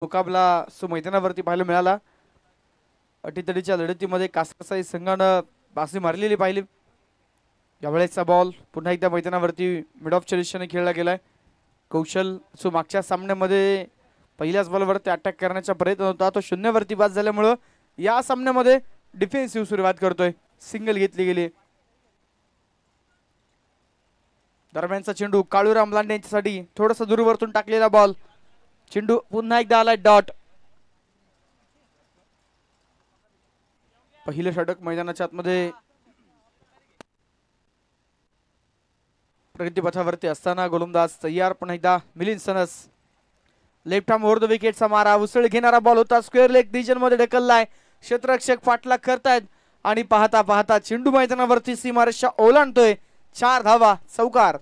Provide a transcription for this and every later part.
मुकाबला मैदानावरती पाहायला मिळाला। अटीतडीच्या लढतीमध्ये कासारसाई संघानं बाजी मारलेली पाहिली। यावेळेचा बॉल पुन्हा एकदा मैदानावरती मिड ऑफ दिशेने खेळला गेलाय। कौशल मागच्या सामन्यामध्ये पहिल्याच बॉलवरती अटॅक करण्याचा प्रयत्न होता, तो शून्यावरती बाद झाल्यामुळे या सामन्यामध्ये डिफेन्सिव्ह सुरुवात करतोय। सिंगल घेतली गेली। दरम्यानचा चेंडू काळूराम लांडे यांच्यासाठी थोडासा दूरवरतून टाकलेला बॉल, चेंडू पुन्हा एकदा आलाय डॉट। पहिले षटक मैदानाच्या आतमध्ये प्रगतीपथावरती असताना गोलंदाज तयार। पुन्हा एकदा Milind Sanas left arm over the विकेटचा मारा, उसळ घेणारा बॉल होता, स्क्वेअर लेग रिजन मध्ये ढकललाय। क्षेत्ररक्षक पाठलाग करतायत आणि पाहता पाहता चेंडू मैदानावरती सीमारेषा ओलांडतोय। 4 धावा, चौकार।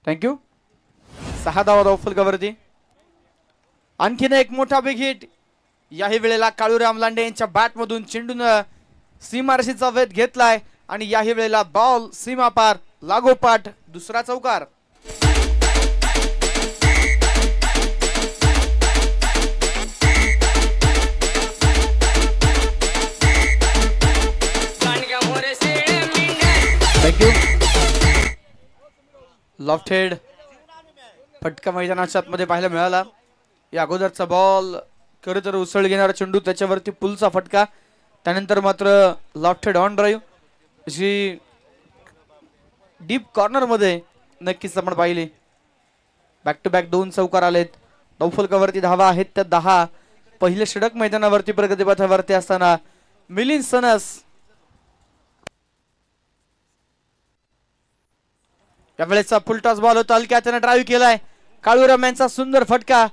थँक्यू। 6 धावा धावफलकावरती। आणखीन एक मोठा बिग हिट। याही वेळेला काळूराम लांडे यांच्या बॅट मधून चेंडून सीमारेषेचा वेध घेतलाय आणि याही वेळेला बॉल सीमापार, लागोपाठ दुसरा चौकार। थँक्यू। लॉफ्टेड फटका मैदानाच्या आतमध्ये पाहायला मिळाला। या अगोदरचा बॉल खरं तर उसळ घेणारा चेंडू, त्याच्यावरती पुलचा फटका, त्यानंतर मात्र लॉफ्टेड ऑन ड्राईव्ह अशी डीप कॉर्नर मध्ये नक्कीच आपण पाहिली। बॅक टू बॅक 2 चौकार आलेत। धावफलकावरती धावा आहेत त्या 10। पहिले षटक मैदानावरती प्रगतीपथावरती असताना मिलिंद सनस यावेळेचा फुलटॉस बॉल होता, हलक्या त्याने ड्राईव्ह केलाय। काळूराम यांचा सुंदर फटका,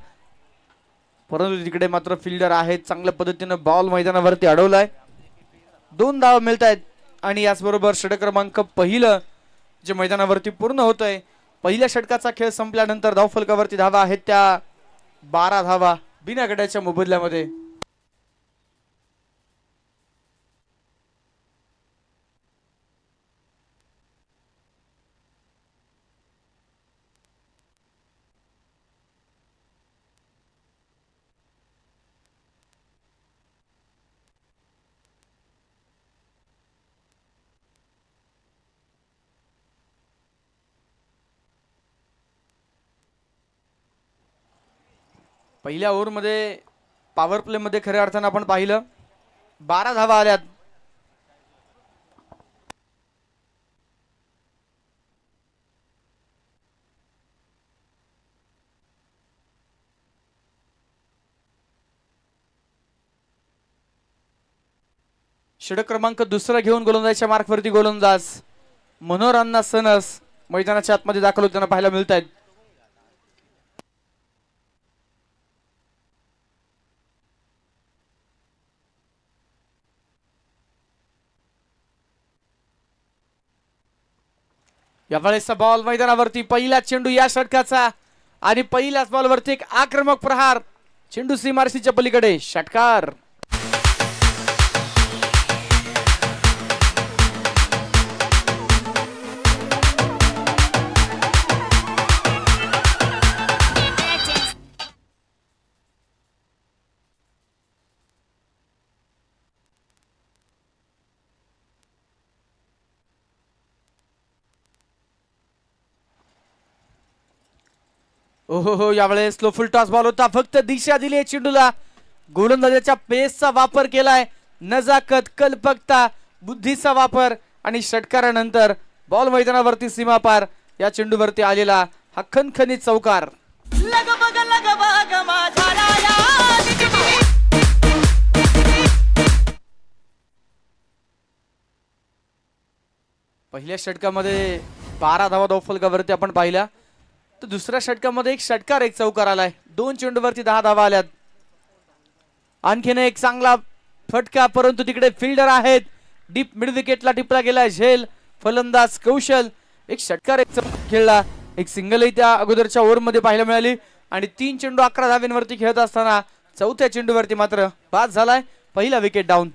परंतु तिकडे मात्र फिल्डर आहेत, चांगल्या पद्धतीने बॉल मैदानावरती अडवलाय। 2 धावा मिळत आहेत आणि याचबरोबर षटक क्रमांक पहिलं जे मैदानावरती पूर्ण होतंय। पहिल्या षटकाचा खेळ संपल्यानंतर धावफलकावरती धावा आहेत त्या 12 धावा बिना गड्याच्या मोबदल्यामध्ये। पहिल्या ओव्हर मध्ये पॉवर प्ले मध्ये खऱ्या अर्थाने आपण पाहिलं 12 धावा आल्यात। षटक क्रमांक दुसरा घेऊन गोलंदाजीच्या मार्कवरती गोलंदाज मनोहर अण्णा सनस मैदानाच्या आतमध्ये दाखल होताना पाहायला मिळत आहेत। यावेळेचा बॉल मैदानावरती पहिला चेंडू या षटकाचा आणि पहिल्याच बॉलवरती एक आक्रमक प्रहार, चेंडू सीमारेषेच्या पलीकडे, षटकार। ओहो, यावेळेस स्लो फुल टॉस बॉल होता, फक्त दिशा दिली चेंडूला। गोलंदाजाच्या पेसचा वापर केलाय, नजाकत, कल्पकता, बुद्धीचा वापर आणि षटकारानंतर बॉल मैदानावरती सीमापार या चेंडूवरती आलेला हा खणखणीत चौकार। पहिल्या षटकामध्ये 12 धावा धावफलकावरती आपण पाहिल्या, तर दुसऱ्या षटकामध्ये एक षटकार, एक चौकार आलाय। 2 चेंडूवरती 10 धावा आल्यात। आणखीन एक चांगला फटका, परंतु तिकडे फिल्डर आहेत। डीप मिड विकेटला टिपला गेलाय झेल, फलंदाज कौशल, एक षटकार एक चौकार खेळला। एक सिंगलही त्या अगोदरच्या ओव्हरमध्ये पाहायला मिळाली आणि 3 चेंडू 11 धाब्यांवरती खेळत असताना चौथ्या चेंडूवरती मात्र बाद झालाय. पहिला विकेट डाऊन.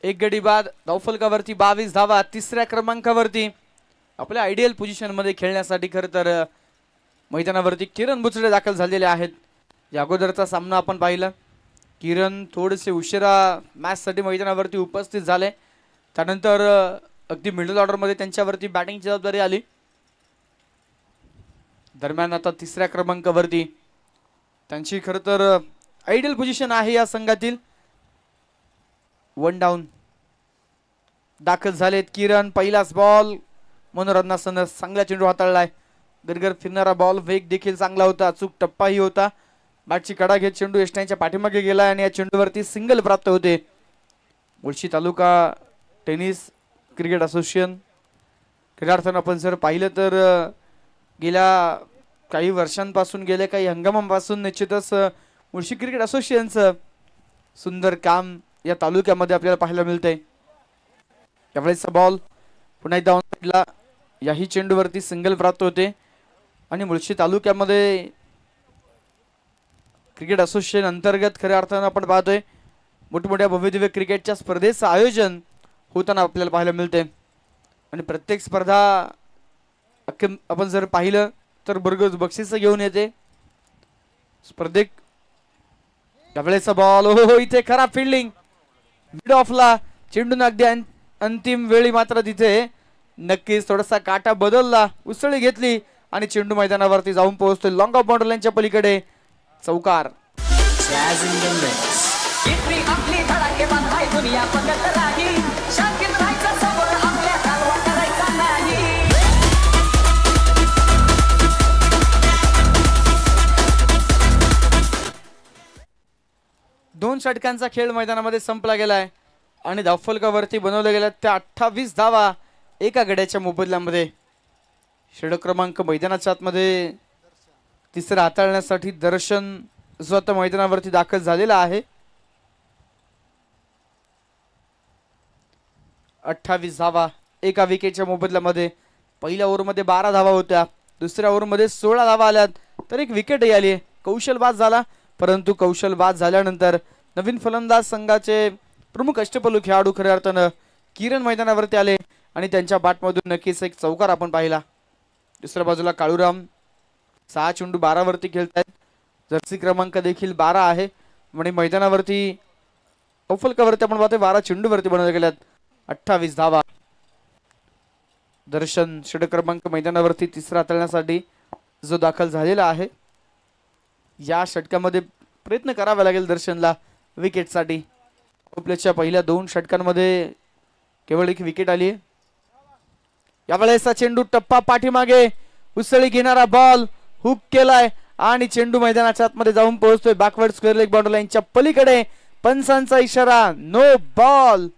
एक गडी बाद. धावफलकावरती 22 धावा. तिसऱ्या क्रमांकावरती आपल्या आयडियल पोझिशन मध्ये खेळण्यासाठी खरं तर मैदानावरती किरण बुचडे दाखल झालेले आहेत. या अगोदरचा सामना आपण पाहिला. किरण थोडेसे उशिरा मॅच साठी मैदानावरती उपस्थित झाले. त्यानंतर अगदी मिडल ऑर्डर मध्ये त्यांच्यावरती बॅटिंगची जबाबदारी आली. दरम्यान आता तिसऱ्या क्रमांकावरती त्यांची खरं तर आयडियल पोझिशन आहे या संघातील. 1 डाऊन दाखल झालेत किरण. पहिलाच बॉल मनोरत्नासह चांगला चेंडू हाताळलाय. गरगर फिरणारा बॉल. वेग देखील चांगला होता. अचूक टप्पाही होता. बॅटची कडा घेत चेंडू यष्टांच्या पाठीमागे गेला आणि या चेंडूवरती सिंगल प्राप्त होते. मुळशी तालुका टेनिस क्रिकेट असोसिएशन खऱ्या अर्थानं आपण जर पाहिलं तर गेल्या काही वर्षांपासून गेल्या काही हंगामांपासून निश्चितच मुळशी क्रिकेट असोसिएशनचं सुंदर काम या तालुक्यामध्ये आपल्याला पाहायला मिळतंय. त्यावेळेचा बॉल पुन्हा एकदा ऑन साइडला. याही चेंडूवरती सिंगल प्राप्त होते आणि मुळशी तालुक्यामध्ये क्रिकेट असोसिएशन अंतर्गत खऱ्या अर्थानं आपण पाहतोय मोठमोठ्या भव्यदिव्य क्रिकेटच्या स्पर्धेचं आयोजन होताना आपल्याला पाहायला मिळते. आणि प्रत्येक स्पर्धा आपण जर पाहिलं तर भरघोस बक्षीस घेऊन येते स्पर्धेक. त्यावेळेचा बॉल. हो इथे खराब फिल्डिंग. मिड ऑफला चेंडून अगदी अंतिम वेळी मात्र तिथे नक्कीच थोडासा काटा बदलला. उसळी घेतली आणि चेंडू मैदानावरती जाऊन पोहोचतोय लॉंग ऑफ बाउंड्री लाईनच्या पलीकडे. चौकार. दोन षटकांचा खेळ मैदानामध्ये संपला गेलाय आणि धावफलकावरती बनवल्या गेल्या त्या 28 धावा एका गड्याच्या मोबदल्यामध्ये. षटक क्रमांक मैदानाच्या आतमध्ये तिसरा हाताळण्यासाठी दर्शन जो आता मैदानावरती दाखल झालेला आहे. 28 धावा एका विकेटच्या मोबदल्यामध्ये. पहिल्या ओव्हरमध्ये 12 धावा होत्या. दुसऱ्या ओव्हरमध्ये 16 धावा आल्यात तर एक विकेटही आली. कौशल बाद झाला परंतु कौशल बाद झाल्यानंतर नवीन फलंदाज संघाचे प्रमुख अष्टपैलू खेळाडू खऱ्या अर्थानं किरण मैदानावरती आले आणि त्यांच्या बॅटमधून नक्कीच एक चौकार आपण पाहिला. दुसऱ्या बाजूला काळूराम 6 चेंडू 12 वरती खेळतायत. जर्सी क्रमांक देखील 12 आहे म्हणजे मैदानावरती फलकावरती आपण पाहतोय 12 चेंडूवरती बनवले गेल्यात. 28 धावा. दर्शन षटक क्रमांक मैदानावरती तिसरा हाताळण्यासाठी जो दाखल झालेला आहे. या षटकामध्ये प्रयत्न करावा लागेल दर्शनला विकेटसाठी. आपल्याच्या पहिल्या 2 षटकांमध्ये केवळ एक विकेट आली. यावेळेचा चेंडू टप्पा पाठीमागे. उसळी घेणारा बॉल हुक केलाय आणि चेंडू मैदानाच्या आतमध्ये जाऊन पोहोचतोय बॅकवर्ड स्क्वेअर लेग बाउंड्री लाईनच्या पलीकडे. पंचांचा इशारा नो बॉल.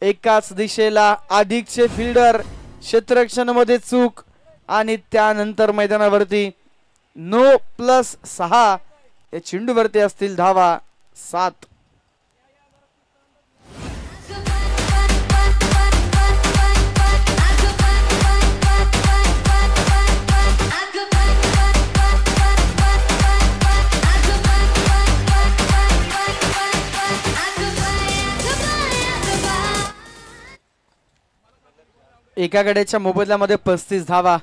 एकाच दिशेला अधिकचे फिल्डर. क्षेत्ररक्षणामध्ये चूक आणि त्यानंतर मैदानावरती नो +6 या चेंडूवरती असतील धावा 7. एका गड्याच्या मोबदल्यामध्ये 35 धावा.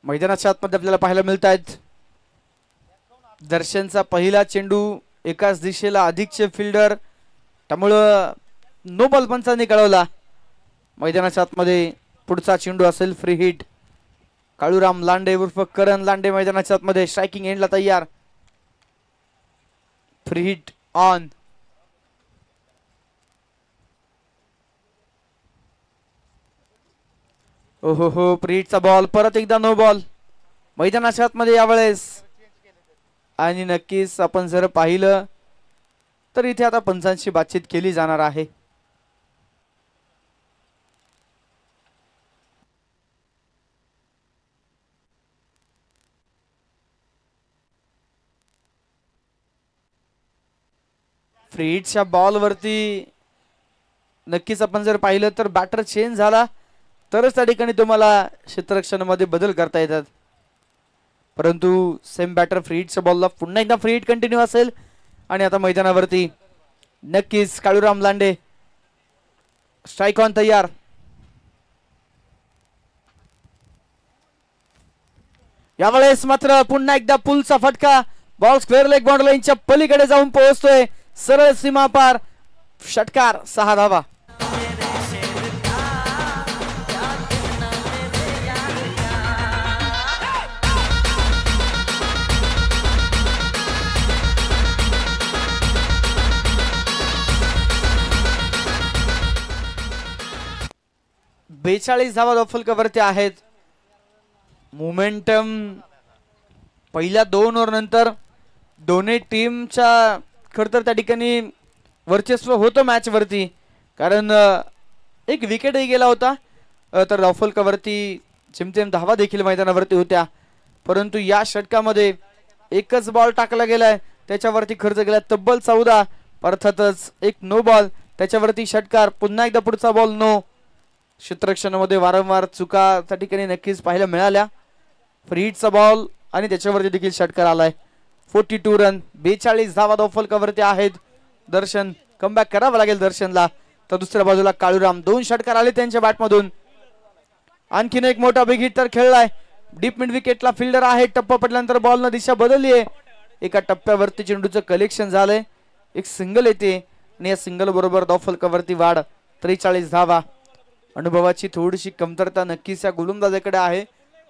मैदानाच्या आतमध्ये आपल्याला पाहायला मिळत आहेत. दर्शनचा पहिला चेंडू एकाच दिशेला अधिकचे फिल्डर त्यामुळं नो बॉल पंचांनी कळवला. मैदानाच्या आतमध्ये पुढचा चेंडू असेल फ्री हिट. काळूराम लांडे उर्फ करण लांडे मैदानाच्या आतमध्ये स्ट्रायकिंग एंडला तयार. Free hit on. ओहो हो प्रीटचा बॉल. परत एकदा नो बॉल मैदानाच्या आतमध्ये यावेळेस. आणि नक्कीच आपण जर पाहिलं तर इथे आता पंचांशी बातचीत केली जाणार आहे. फ्री हिटच्या बॉल वरती नक्कीच आपण जर पाहिलं तर बॅटर चेंज झाला तरच त्या ठिकाणी तुम्हाला क्षेत्ररक्षणामध्ये बदल करता येतात. परंतु सेम बॅटर फ्री हिटच्या बॉलला पुन्हा एकदा फ्री हिट कंटिन्यू असेल आणि आता मैदानावरती नक्कीच काळूराम लांडे स्ट्राइक ऑन तयार. यावेळेस मात्र पुन्हा एकदा पुलचा फटका. बॉल स्क्वेअर लेग बाउंड्री लाईनच्या पलीकडे जाऊन पोहोचतोय. सरळ सीमा पार. षटकार 6 धावा. बेचाळीस धावा फलकावरती आहेत. मोमेंटम पहिल्या 2 ओव्हर नंतर दोन्ही टीमच्या खरं तर त्या ठिकाणी वर्चस्व होतं मॅच वरती, कारण एक विकेटही गेला होता. तर फलकावरती जेमतेम धावा देखील मैदानावरती होत्या. परंतु या षटकामध्ये एकच बॉल टाकला गेलाय, त्याच्यावरती खर्च गेला तब्बल 14. अर्थातच एक नो बॉल, त्याच्यावरती षटकार. पुन्हा एकदा पुढचा बॉल नो. क्षेत्ररक्षणामध्ये वारंवार चुका त्या ठिकाणी नक्कीच पाहायला मिळाल्या. फ्री हिटचा बॉल आणि त्याच्यावरती देखील षटकार आलाय. 42 रन. 42 धावा फलकावरती आहेत. दर्शन कमबॅक करावं लागेल दर्शनला. तर दुसऱ्या बाजूला काळूराम. 2 षटकार आले त्यांच्या बॅटमधून. आणखीन एक मोठा बिग हिट तर खेळलाय. डीप मिड विकेटला फिल्डर आहे. टप्पा पडल्यानंतर बॉलनं दिशा बदलली आहे. एका टप्प्यावरती चेंडूचं कलेक्शन झालंय. एक सिंगल येते आणि या सिंगल बरोबर फलकावरती वाढ. 43 धावा. अनुभवाची थोडीशी कमतरता नक्कीच या गोलंदाजाकडे आहे,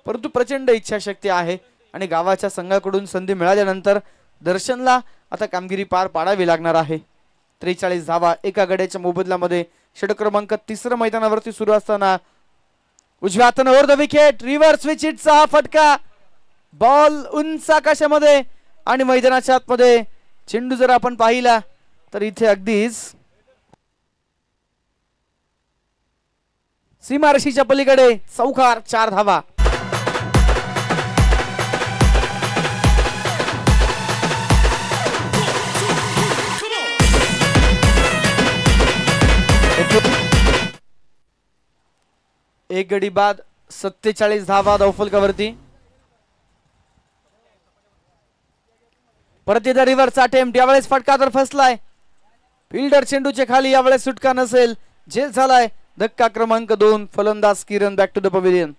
परंतु प्रचंड इच्छाशक्ती आहे आणि गावाच्या संघाकडून संधी मिळाल्यानंतर दर्शनला आता कामगिरी पार पाडावी लागणार आहे. 43 धावा एका गड्याच्या मोबदल्यामध्ये. षटक क्रमांक 3 मैदानावरती सुरू असताना उजव्या हाताने over the wicket. Reverse switch हिटचा हा फटका. बॉल उंच आकाशामध्ये आणि मैदानाच्या आतमध्ये. चेंडू जर आपण पाहिला तर इथे अगदीच सीमारेषेच्या पलीकडे. चौकार. 4 धावा. एक गडी बाद. 47 धावा फलकावरती. परत एकदा रिव्हर्सचा अटेम्प्ट. यावेळेस फटका तर फसलाय. फिल्डर चेंडूच्या खाली. यावेळेस सुटका नसेल. झेल झालाय. धक्का क्रमांक 2. फलंदाज Kiran back to the pavilion.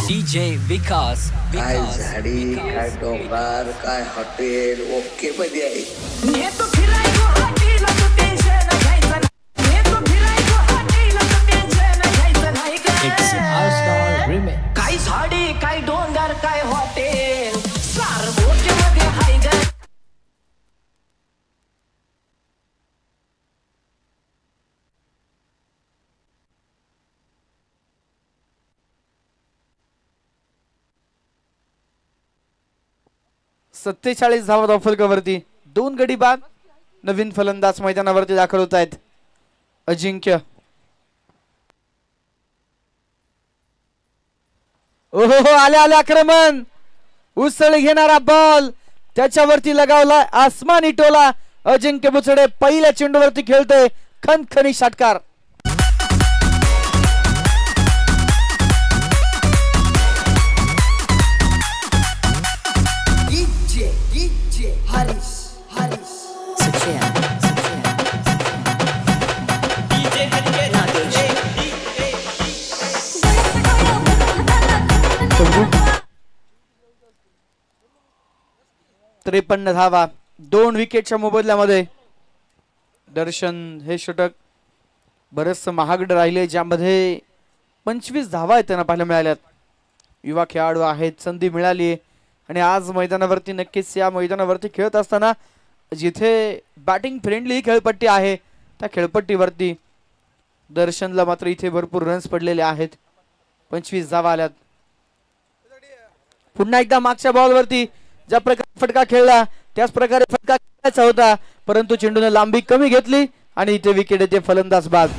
DJ Vikas. काय झाडी, काय डोंगर, काय हॉटेल. ओके मध्ये आहे. काय झाडी, काय डोंगर, काय हॉटेल. सारबोके मध्ये हाय ग. सत्तेचाळीस धावा फलकावरती. 2 गडी बाद. नवीन फलंदाज मैदानावरती दाखल होत आहेत. अजिंक्य. ओहो, आले आक्रमण. उसळी घेणारा बॉल त्याच्यावरती लगावला आसमानी टोला. अजिंक्य बुचडे पहिल्या चेंडूवरती खेळतोय. खनखनी षटकार. त्रेपन्न धावा 2 विकेटच्या मोबदल्यामध्ये. दर्शन हे षटक बरेच महागड राहिले, ज्यामध्ये 25 धावा आहेत त्यांना पाहायला मिळाल्यात. युवा खेळाडू आहेत, संधी मिळाली आणि आज मैदानावरती नक्कीच या मैदानावरती खेळत असताना जिथे बॅटिंग फ्रेंडली खेळपट्टी आहे त्या खेळपट्टीवरती दर्शनला मात्र इथे भरपूर रन्स पडलेले आहेत. 25 धावा आल्यात. पुन्हा एकदा मागच्या बॉलवरती ज्या प्रकारे फटका खेळला त्याच प्रकारे फटका खेळायचा होता, परंतु चेंडूने लांबी कमी घेतली आणि इथे विकेट येते. फलंदाज बाद.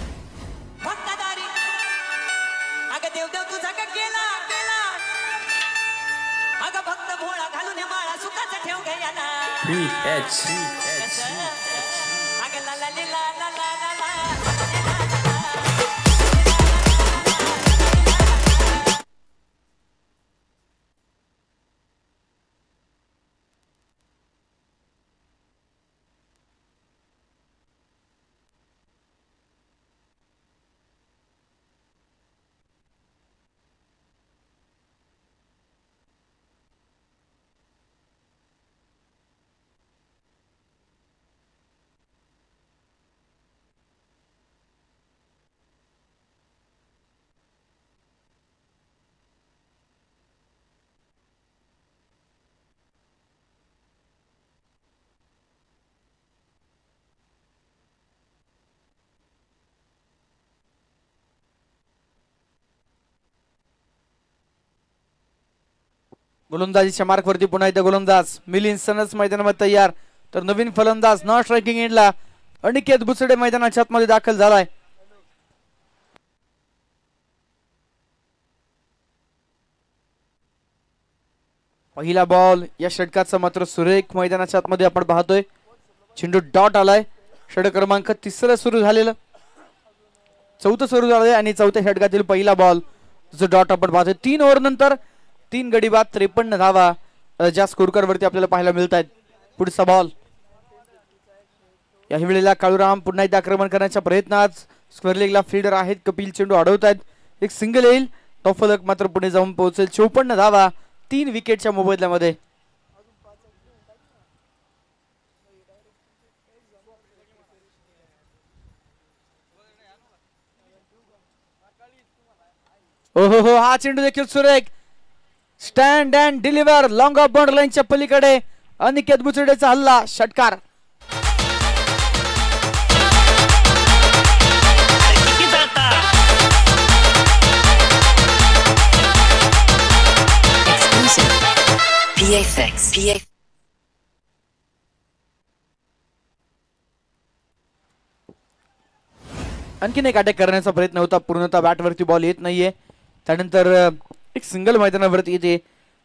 गोलंदाजीच्या मार्कवरती पुन्हा एकदा गोलंदाज मिलिंद सनस मैदानामध्ये तयार, तर नवीन फलंदाज नॉन स्ट्रायकिंग एंडला अनिकेत बुचडे मैदानाच्या आतमध्ये दाखल झालाय. पहिला बॉल या षटकाचा मात्र सुरेख मैदानाच्या आतमध्ये आपण पाहतोय. चेंडू डॉट आलाय. षटक क्रमांक 3 सुरू झालेलं, 4 सुरू झालंय आणि 4थ्या षटकातील पहिला बॉल जो डॉट आपण पाहतोय. 3 ओव्हर नंतर 3 गडी बाद 53 धावा ज्या स्कोरकार वरती आपल्याला पाहायला मिळत आहेत. पुढचा बॉल याही वेळेला काळूराम पुन्हा एकदा आक्रमण करण्याच्या प्रयत्नात स्क्वेअर लेगला फील्डर आहेत कपिल, चेंडू अडवत आहेत. एक सिंगल येईल, तो फलक मात्र पुढे जाऊन पोहोचेल. 54 धावा 3 विकेटच्या मोबदल्यामध्ये. ओहो, हा चेंडू देखील सुरेख. Stand and deliver long of boundary लाईनच्या पलीकडे अनिकेत बुचडेचा हल्ला, षटकार. आणखीन एक अटॅक करण्याचा प्रयत्न होता, पूर्णतः बॅटवरती बॉल येत नाहीये. त्यानंतर एक सिंगल मैदानावरती येते.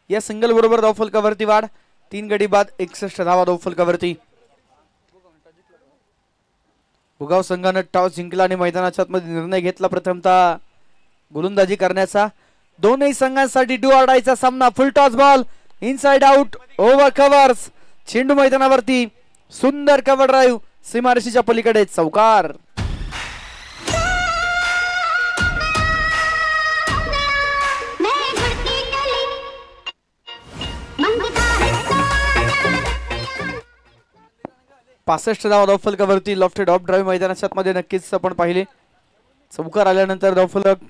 या सिंगल बरोबर धावफलकावरती वाढ. 3 गडी बाद 61 धावा धावफलकावरती. भुगाव संघानं टॉस जिंकला आणि मैदानाच्या आतमध्ये निर्णय घेतला प्रथमतः गोलंदाजी करण्याचा. दोनही संघांसाठी डू ऑर डायचा सामना. फुल toss ball inside out over covers. चेंडू मैदानावरती, सुंदर कव्हर ड्राईव्ह सीमारेषेच्या पलीकडे, चौकार. पासष्ट धावा धावफलकावरती. लॉफ्टेड ऑफ ड्राईव्ह मैदानाच्या आतमध्ये नक्कीच आपण पाहिले. चौकार आल्यानंतर धावफलक.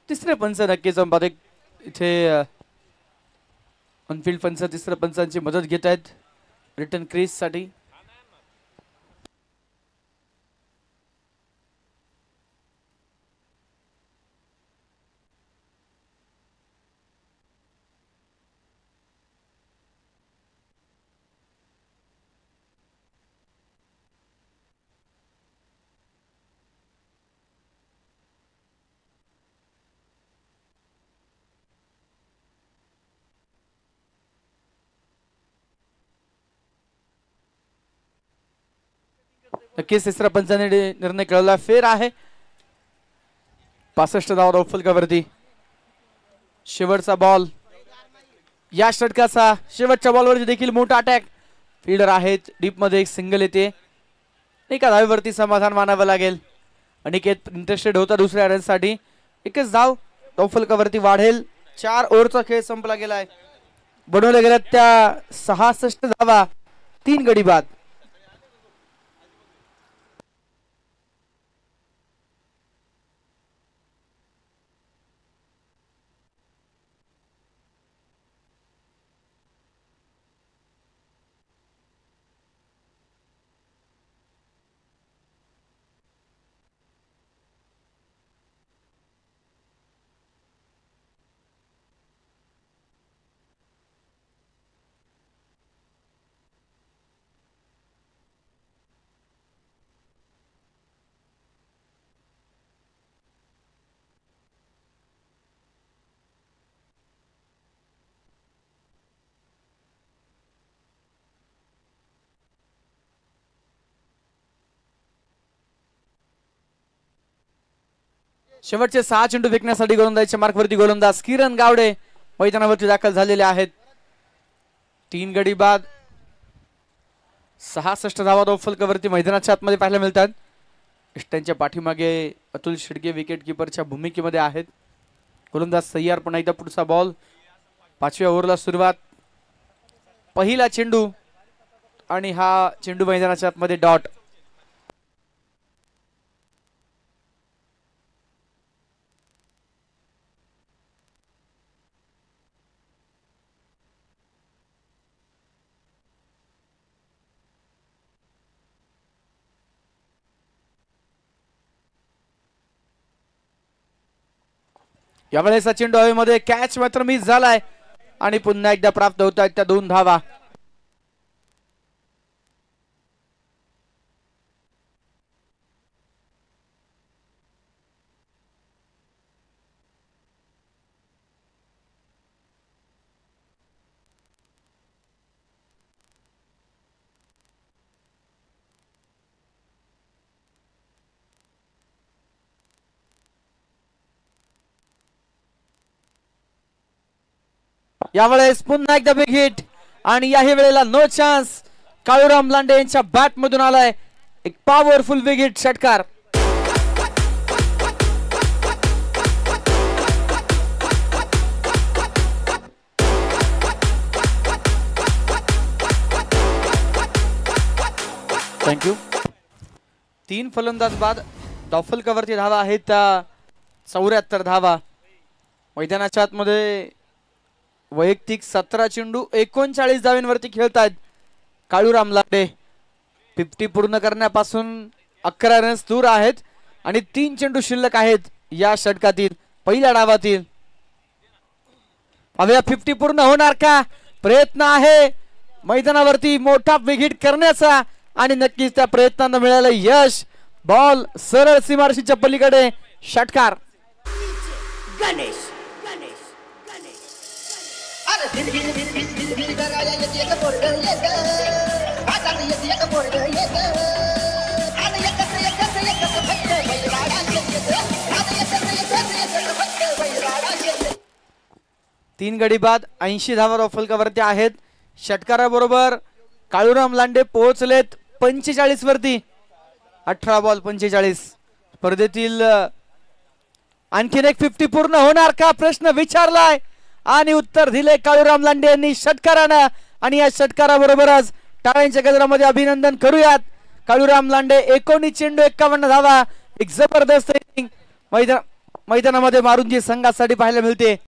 तिसरे पंच नक्कीच इथे ऑनफिल्ड पंच तिसऱ्या पंचांची मदत घेत आहेत रिटर्न क्रीज साठी. नक्कीच तिसऱ्या पंचाने निर्णय कळवला, फेर आहे. 65 धावा धावफलकावरती. शेवटचा बॉल या षटकाचा. शेवटच्या बॉलवरती देखील मोठा अटॅक. फील्डर आहेत डीप मध्ये, एक सिंगल येते. एका धावेवरती समाधान मानावं लागेल. अनिकेत इंटरेस्टेड होता दुसऱ्या रन साठी. एकच धाव धावफलकावरती वाढेल. 4 ओव्हरचा खेळ संपला गेलाय. बनवल्या गेल्या त्या 66 धावा 3 गडी बाद. शेवटचे 6 चेंडू फेकण्यासाठी गोलंदाजीच्या मार्कवरती गोलंदाज किरण गावडे मैदानावरती दाखल झालेले आहेत. 3 गडी बाद 66 धावा धाव फलकावरती मैदानाच्या आतमध्ये पाहायला मिळतात. त्यांच्या पाठीमागे अतुल शिडके विकेट किपरच्या भूमिकेमध्ये आहेत. गोलंदाज सय्यार पुन्हा एकदा पुढचा बॉल. 5व्या ओव्हरला सुरुवात. पहिला चेंडू आणि हा चेंडू मैदानाच्या आतमध्ये डॉट. यावेळेस चेंडू हवेमध्ये कॅच मात्र मिस झालाय आणि पुन्हा एकदा प्राप्त होत आहेत त्या 2 धावा. यावेळेस पुन्हा एकदा बिग हिट आणि याही वेळेला नो चान्स. काळूराम लांडे यांच्या बॅट मधून आलाय एक पॉवरफुल बिग हिट षटकार. थँक्यू. 3 फलंदाज बाद धावफलकावरती धावा आहेत 74 धावा. मैदानाच्या आतमध्ये वैयक्तिक 17 चेंडू 39 धावांवरती खेळतात काळूराम लांडे. 50 पूर्ण करण्यापासून 11 रन्स दूर आहेत आणि 3 चेंडू शिल्लक आहेत या षटकातील पहिल्या डावातील. पाहूया 50 पूर्ण होणार का. प्रयत्न आहे मैदानावरती मोठा बिग हिट करण्याचा आणि नक्कीच त्या प्रयत्नांना मिळालं यश. बॉल सरळ सीमारेषेच्या पलीकडे. षटकार. गणेश तीन गडी बाद 80 धावा फलकावरती आहेत. षटकाराबरोबर काळूराम लांडे पोहोचलेत 45 वरती. 18 बॉल 45. स्पर्धेतील आणखीन एक 50 पूर्ण होणार का प्रश्न विचारलाय आणि उत्तर दिले काळूराम लांडे यांनी षटकारानं. आणि या षटकाराबरोबरच टाळ्यांच्या गजरामध्ये अभिनंदन करूयात. काळूराम लांडे 19 चेंडू 51 धावा. एक जबरदस्त इनिंग मैदानामध्ये मारून जी संघासाठी पाहायला मिळते.